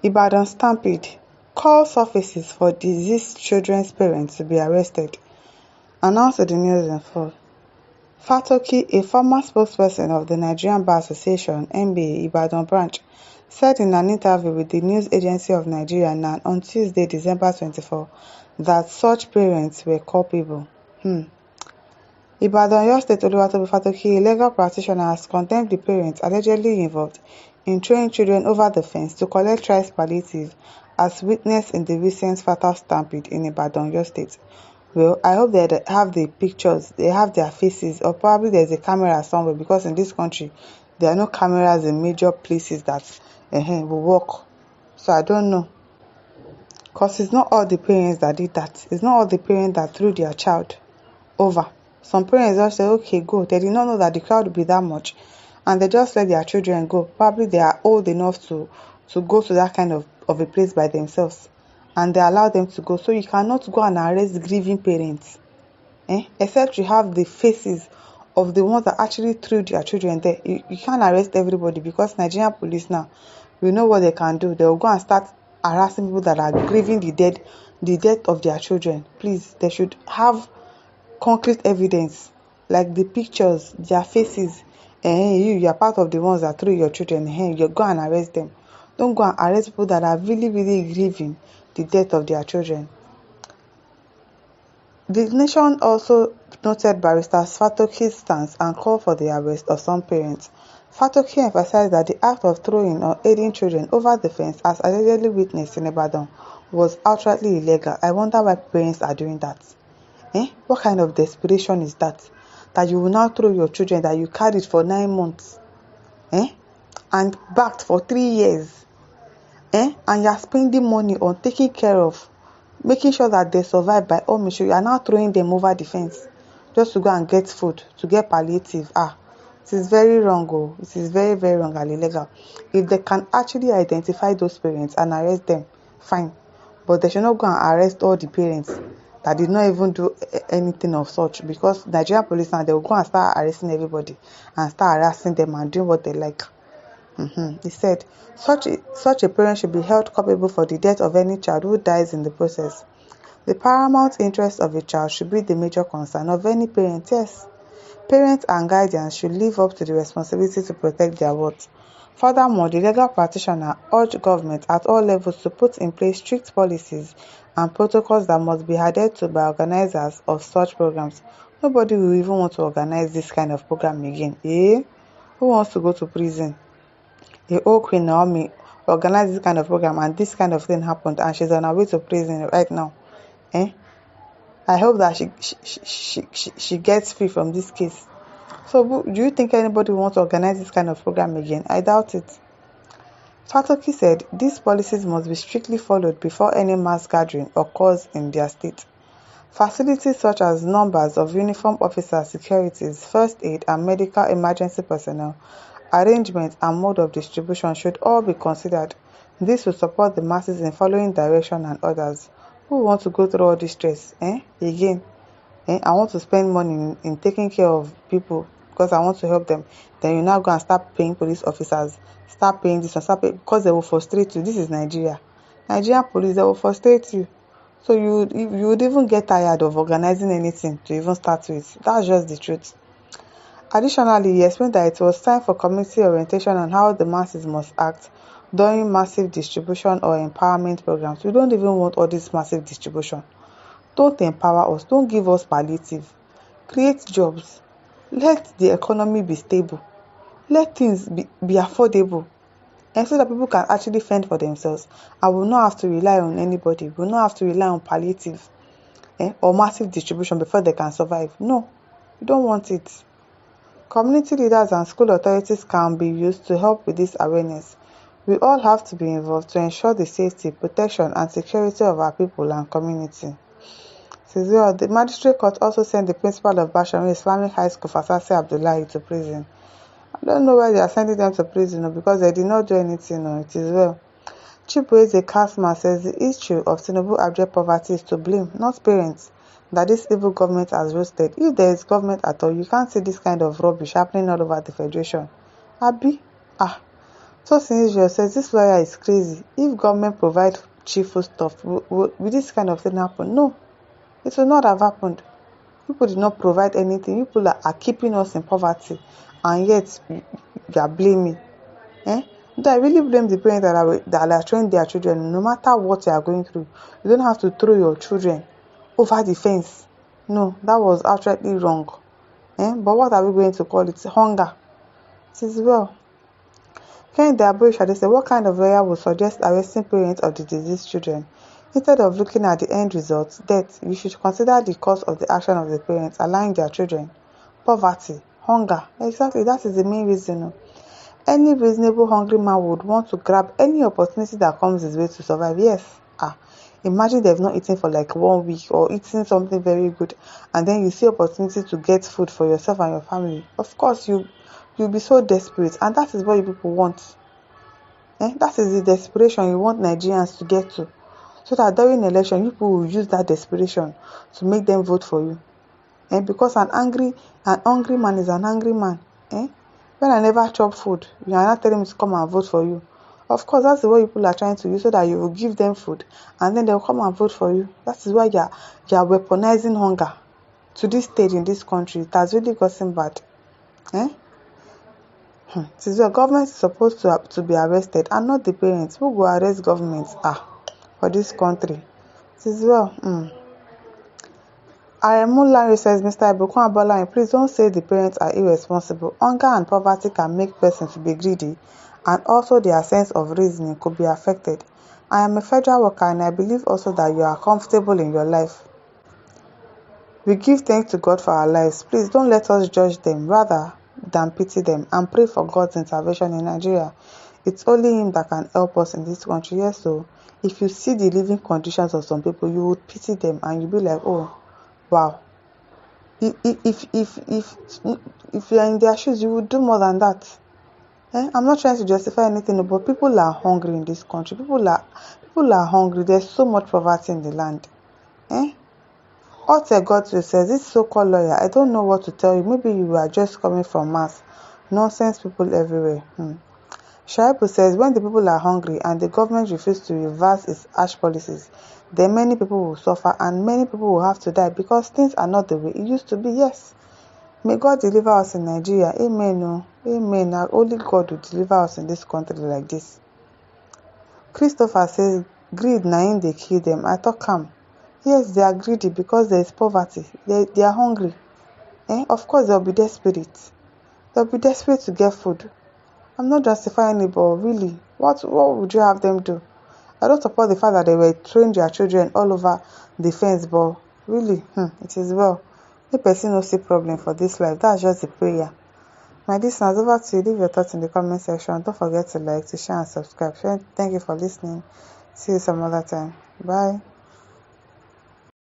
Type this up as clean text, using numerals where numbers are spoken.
Ibadan stampede. Call surfaces for deceased children's parents to be arrested. Announced to the news in full. Fatoki, a former spokesperson of the Nigerian Bar Association (NBA) Ibadan branch, said in an interview with the News Agency of Nigeria (NAN) on Tuesday, December 24, that such parents were culpable. Ibadan Oyo State Oluwatobi Fatoki, a legal practitioner, has condemned the parents allegedly involved in throwing children over the fence to collect rice palliative as witnessed in the recent fatal stampede in Ibadan, Oyo State. Well, I hope they have the pictures, they have their faces, or probably there's a camera somewhere, because in this country, there are no cameras in major places that will work. So I don't know. Because it's not all the parents that did that. It's not all the parents that threw their child over. Some parents just say, okay, go. They did not know that the crowd would be that much. And they just let their children go. Probably they are old enough to go to that kind of a place by themselves. And they allow them to go. So you cannot go and arrest grieving parents. Except you have the faces of the ones that actually threw their children there. You can't arrest everybody, because Nigerian police now, we know what they can do. They will go and start harassing people that are grieving the death of their children. Please, they should have concrete evidence, like the pictures, their faces. You are part of the ones that threw your children. You go and arrest them. Don't go and arrest people that are really, really grieving the death of their children. The Nation also noted Barrister Fatoki's stance and called for the arrest of some parents. Fatoki emphasized that the act of throwing or aiding children over the fence, as allegedly witnessed in Ibadan, was outrightly illegal. I wonder why parents are doing that. What kind of desperation is that? That you will now throw your children that you carried for 9 months, and backed for 3 years, and you are spending money on taking care of, making sure that they survive by all means. You are now throwing them over the fence just to go and get food, to get palliative. It is very wrong. It is very, very wrong and illegal. If they can actually identify those parents and arrest them, fine. But they should not go and arrest all the parents that did not even do anything of such, because Nigerian police now, they will go and start arresting everybody and start harassing them and doing what they like. He said, such a parent should be held culpable for the death of any child who dies in the process. The paramount interest of a child should be the major concern of any parent. Yes, parents and guardians should live up to the responsibility to protect their words. Furthermore, the legal practitioner urged government at all levels to put in place strict policies and protocols that must be adhered to by organizers of such programs. Nobody will even want to organize this kind of program again. Who wants to go to prison? The old Queen Naomi organized this kind of program, and this kind of thing happened, and she's on her way to prison right now. I hope that she gets free from this case. So, do you think anybody wants to organize this kind of program again? I doubt it. Fatoki said these policies must be strictly followed before any mass gathering occurs in their state. Facilities such as numbers of uniformed officers, securities, first aid and medical emergency personnel, arrangement and mode of distribution should all be considered. This will support the masses in following direction and orders. Who want to go through all this stress? Again, I want to spend money in taking care of people because I want to help them. Then you now go and start paying police officers, start paying this and start paying, because they will frustrate you. This is Nigeria. Nigerian police, they will frustrate you. So you would even get tired of organizing anything to even start with. That's just the truth. Additionally, he explained that it was time for community orientation on how the masses must act during massive distribution or empowerment programs. We don't even want all this massive distribution. Don't empower us. Don't give us palliative. Create jobs. Let the economy be stable. Let things be affordable. And so that people can actually fend for themselves and will not have to rely on anybody. Will not have to rely on palliative or massive distribution before they can survive. No, we don't want it. Community leaders and school authorities can be used to help with this awareness. We all have to be involved to ensure the safety, protection, and security of our people and community. The magistrate court also sent the principal of Basharu Islamic High School, Fasasi Abdullahi, to prison. I don't know why they are sending them to prison, because they did not do anything. It is well. Chibueze Kasma says the issue of Tinubu abject poverty is to blame, not parents, that this evil government has roasted. If there is government at all, you can't see this kind of rubbish happening all over the federation. Abi? So Sinijo says this lawyer is crazy. If government provide cheap food stuff, will this kind of thing happen? No, it will not have happened. People did not provide anything. People are keeping us in poverty, and yet you are blaming. Though I really blame the parents that are training their children. No matter what you are going through, you don't have to throw your children over the fence. No, that was absolutely wrong. But what are we going to call it? Hunger. It is well. Kehinde Aboishade said, what kind of lawyer would suggest arresting parents of the deceased children? Instead of looking at the end result, death, you should consider the cause of the action of the parents allowing their children. Poverty, hunger. Exactly, that is the main reason. Any reasonable hungry man would want to grab any opportunity that comes his way to survive. Yes. Imagine they've not eaten for like 1 week or eating something very good, and then you see opportunity to get food for yourself and your family. Of course, you'll be so desperate, and that is what you people want. That is the desperation you want Nigerians to get to, so that during election, people will use that desperation to make them vote for you. Because an hungry man is an angry man. When I never chop food, you are not telling me to come and vote for you. Of course, that's the way people are trying to use, so that you will give them food and then they'll come and vote for you. That is why you are weaponizing hunger to this stage in this country. It has really gotten bad. It is where government is supposed to be arrested and not the parents. Who go arrest government for this country? It is well. Aremu Larry says, Mr. Ibukun Abolarin, please don't say the parents are irresponsible. Hunger and poverty can make persons to be greedy, and also their sense of reasoning could be affected. I am a federal worker, and I believe also that you are comfortable in your life. We give thanks to God for our lives. Please don't let us judge them rather than pity them, and pray for God's intervention in Nigeria. It's only Him that can help us in this country. Yes, so if you see the living conditions of some people, you would pity them and you'll be like, oh, wow. If you are in their shoes, you would do more than that. I'm not trying to justify anything, but people are hungry in this country. People are hungry. There's so much poverty in the land. Ote Godwill says, this so-called lawyer, I don't know what to tell you. Maybe you are just coming from mass. Nonsense people everywhere. Shaibu says, when the people are hungry and the government refuses to reverse its harsh policies, then many people will suffer and many people will have to die because things are not the way it used to be. Yes. May God deliver us in Nigeria. Amen. Amen. Only God will deliver us in this country like this. Christopher says, greed na im dey kill them. I talk am. Yes, they are greedy because there is poverty. They are hungry. Of course, they'll be desperate. They'll be desperate to get food. I'm not justifying it, but really, what would you have them do? I don't support the fact that they were throwing their children all over the fence, but really, it is well. No person no see problem for this life. That's just the prayer. My listeners, over to you. Leave your thoughts in the comment section. Don't forget to like, to share, and subscribe. Thank you for listening. See you some other time. Bye.